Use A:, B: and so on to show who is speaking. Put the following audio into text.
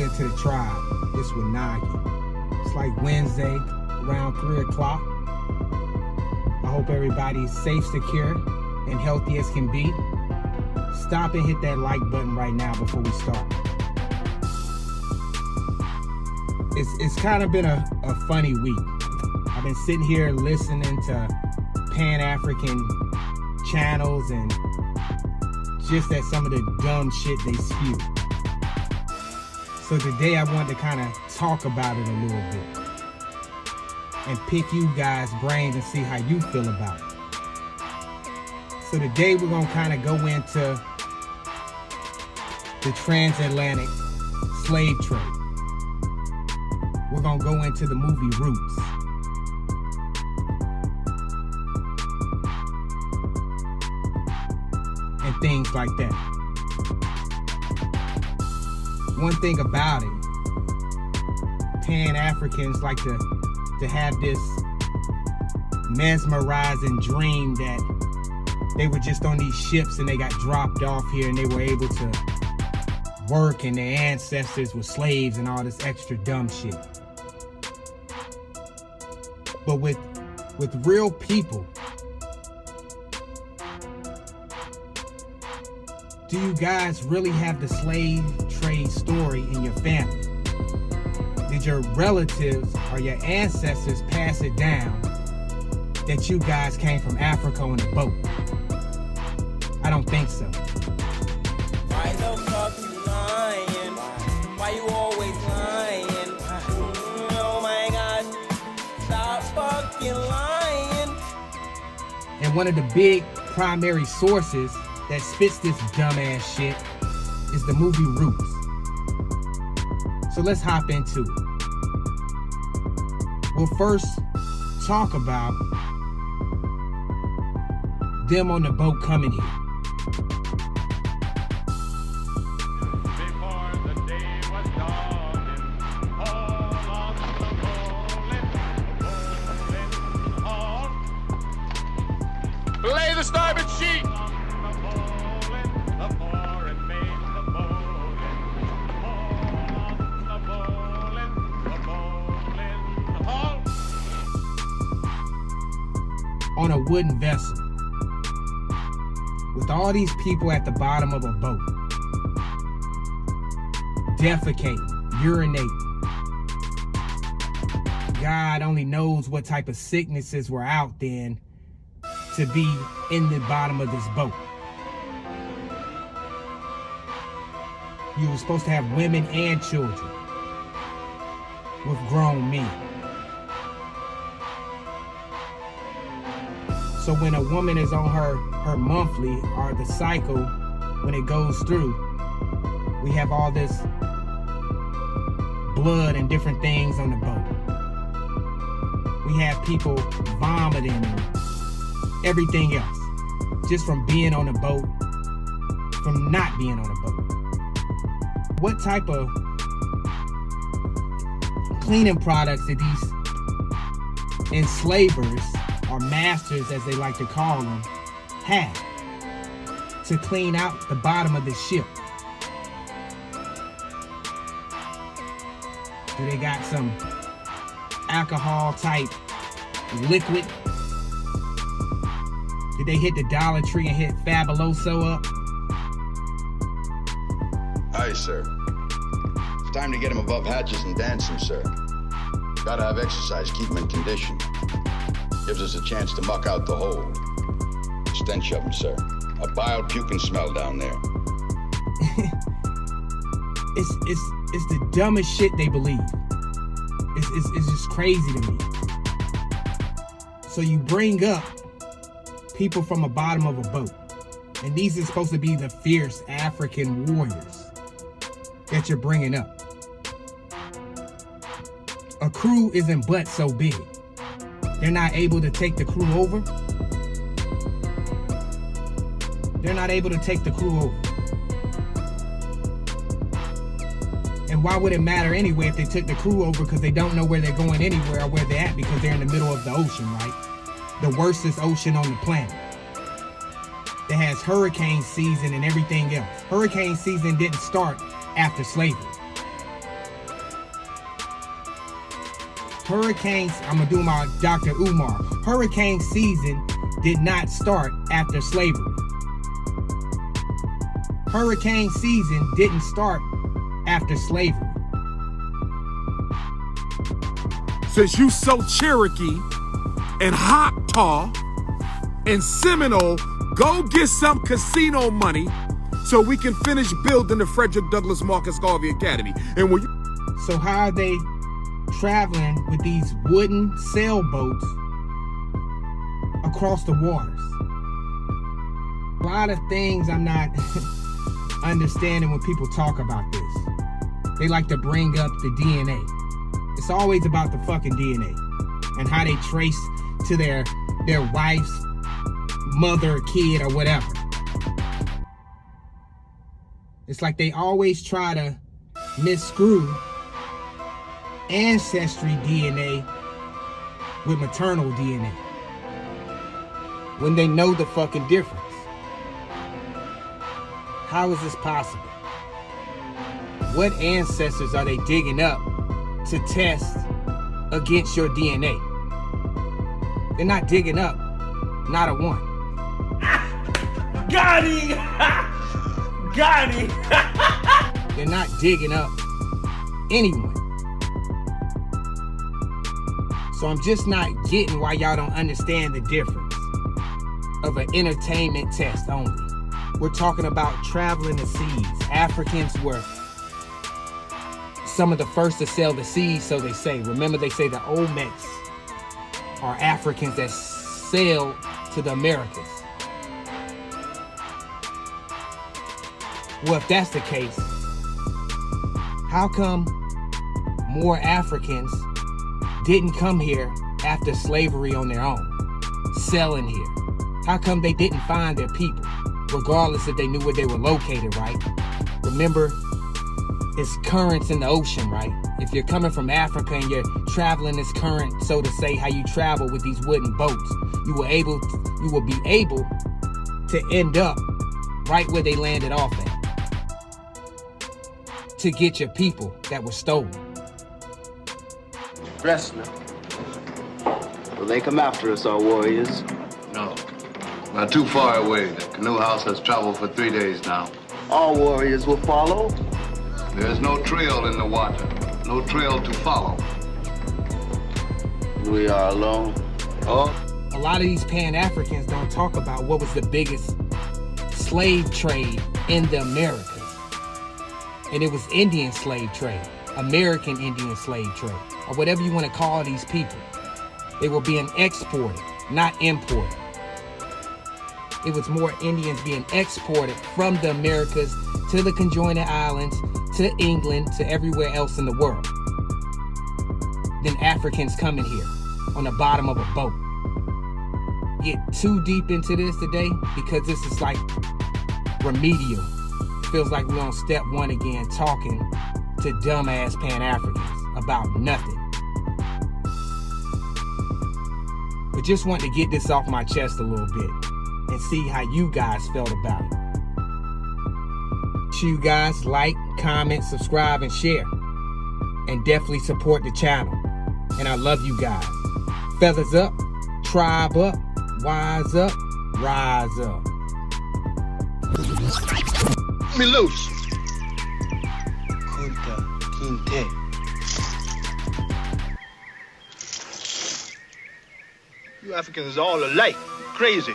A: listening to the tribe. It's Wanaghi. It's like Wednesday around 3 o'clock. I hope everybody's safe, secure, and healthy as can be. Stop and hit that like button right now before we start. It's kind of been a funny week. I've been sitting here listening to Pan-African channels and just at some of the dumb shit they spew. So today I wanted to kind of talk about it a little bit and pick you guys' brains and see how you feel about it. So today we're gonna kind of go into the transatlantic slave trade. We're gonna go into the movie Roots. And things like that. One thing about it, Pan-Africans like to have this mesmerizing dream that they were just on these ships and they got dropped off here and they were able to work and their ancestors were slaves and all this extra dumb shit. But with real people, do you guys really have the slave trade story in your family? Did your relatives or your ancestors pass it down that you guys came from Africa on a boat? I don't think so.
B: Why the fuck you lying? Why you always lying? Oh my God, stop fucking lying.
A: And one of the big primary sources that spits this dumbass shit is the movie Roots. So let's hop into it. We'll first talk about them on the boat coming here.
C: Before the day was dawning, all on the bowling, belay the starboard sheet.
A: On a wooden vessel with all these people at the bottom of a boat defecating, urinating. God only knows what type of sicknesses were out then to be in the bottom of this boat. You were supposed to have women and children with grown men. So when a woman is on her monthly or the cycle, when it goes through, we have all this blood and different things on the boat. We have people vomiting and everything else just from being on a boat, from not being on a boat. What type of cleaning products did these enslavers, or masters as they like to call them, have to clean out the bottom of the ship? Do they got some alcohol type liquid? Did they hit the Dollar Tree and hit Fabuloso up?
D: Aye, sir. It's time to get him above hatches and dance him, sir. Gotta have exercise, keep him in condition. Gives us a chance to muck out the hole. Stench of him, sir. A bile puking smell down there.
A: It's the dumbest shit they believe. It's just crazy to me. So you bring up people from the bottom of a boat, and these are supposed to be the fierce African warriors that you're bringing up. A crew isn't but so big. They're not able to take the crew over. They're not able to take the crew over. And why would it matter anyway if they took the crew over? Because they don't know where they're going anywhere or where they're at, because they're in the middle of the ocean, right? The worstest ocean on the planet. That has hurricane season and everything else. Hurricane season didn't start after slavery. hurricanes, I'm gonna do my Dr. Umar. Hurricane season did not start after slavery. Hurricane season didn't start after slavery.
E: Since you so Cherokee and Choctaw and Seminole, go get some casino money so we can finish building the Frederick Douglass Marcus Garvey Academy. And when you...
A: So how are they traveling with these wooden sailboats across the waters? A lot of things I'm not understanding when people talk about this. They like to bring up the DNA. It's always about the fucking DNA and how they trace to their wife's mother, kid, or whatever. It's like they always try to misscrew ancestry DNA with maternal DNA when they know the fucking difference. How is this possible? What ancestors are they digging up to test against your DNA? They're not digging up, not a one.
B: Got him! Got him!
A: They're not digging up anyone. So I'm just not getting why y'all don't understand the difference of an entertainment test only. We're talking about traveling the seas. Africans were some of the first to sail the seas, so they say. Remember, they say the Olmecs are Africans that sailed to the Americas. Well, if that's the case, how come more Africans didn't come here after slavery on their own, selling here? How come they didn't find their people, regardless if they knew where they were located, right? Remember, it's currents in the ocean, right? If you're coming from Africa and you're traveling this current, so to say, how you travel with these wooden boats, you will be able to end up right where they landed off at to get your people that were stolen.
F: Wrestler. Will they come after us, our warriors?
D: No. Not too far away. The canoe house has traveled for 3 days now.
F: All warriors will follow.
D: There's no trail in the water. No trail to follow.
F: We are alone. Oh.
A: A lot of these Pan-Africans don't talk about what was the biggest slave trade in the Americas. And it was Indian slave trade, American Indian slave trade, or whatever you want to call these people. They were being exported, not imported. It was more Indians being exported from the Americas to the conjoined islands, to England, to everywhere else in the world, than Africans coming here on the bottom of a boat. Get too deep into this today because this is like remedial. Feels like we're on step one again, talking to dumbass Pan-Africans about nothing. But just want to get this off my chest a little bit and see how you guys felt about it. You guys like, comment, subscribe, and share. And definitely support the channel. And I love you guys. Feathers up, tribe up, wise up, rise up.
F: Let me loose.
B: Kunta Kinte.
F: You Africans are all alike. Crazy.